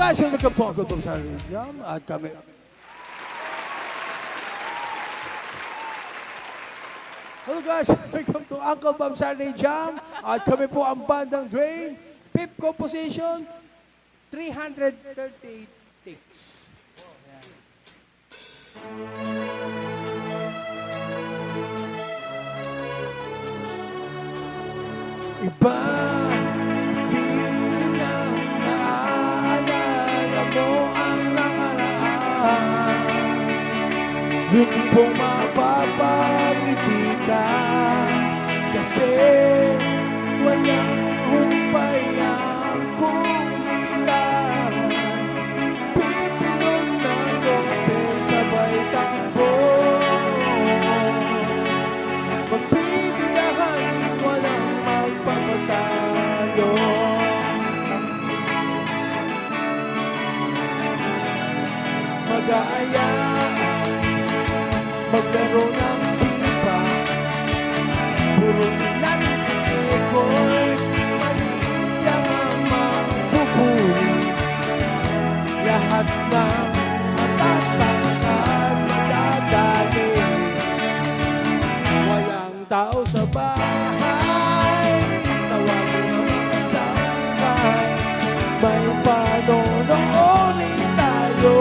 guys, welcome po ako sa Jam at kami. Hello guys, welcome to Uncle Bam Saturday Jam at kami po ang bandang Drain. Fifth composition, 338 takes. Iba feeling na naaalala mo ang nakaraan. Yun din pong mapapangiti ka kasi walang humpay ang kulitan. Pipinod ng lote sabay takbo, magbibidahan walang magpapatalo. Mag-aaya, maglaro ng sipa, purutin natin si Ekoy, maliit lang ang mabubuli. Lahat ng matatangkad madadali, walang tao sa bahay, tawagin ang mga sangkay. May panonoonin tayo,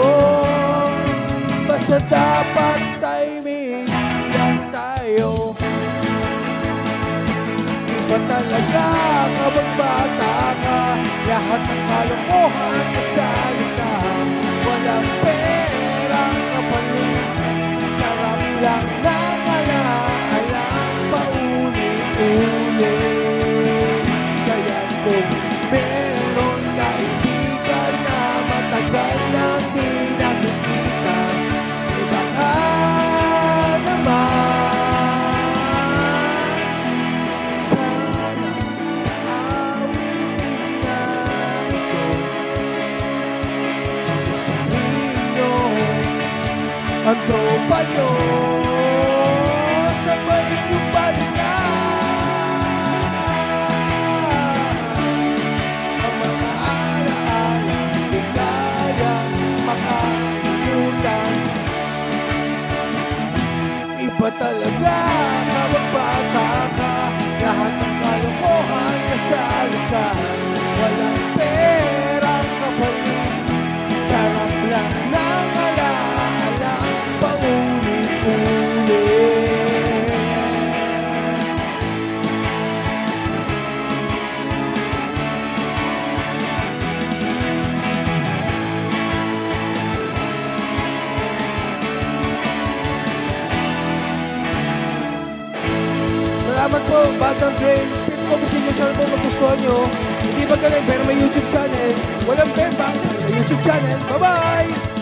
basta dapat timing lang tayo. Iba talaga kapag bata ka, lahat ng kalokohan kasali ka. Walang perang kapalit, sarap lang ng alaalang paulit-ulit. Kaya kung meron kaibigan na matagal nang di nakikita, baka naman sana sa awitin na ito gustuhin nyo ang tropa nyo, sabay nyo balikan ang mga alaala di kayang makalimutan. Iba talaga kapag bata ka, lahat ng kalokohan kasali ka. Walang perang kapalit, sarap lang ng alaalang paulit-ulit. Salamat po, Bandang Drain. Fifth composition, sana po magustuhan nyo. Hindi magaling pero may YouTube channel. Walang pemba, may YouTube channel. Bye-bye!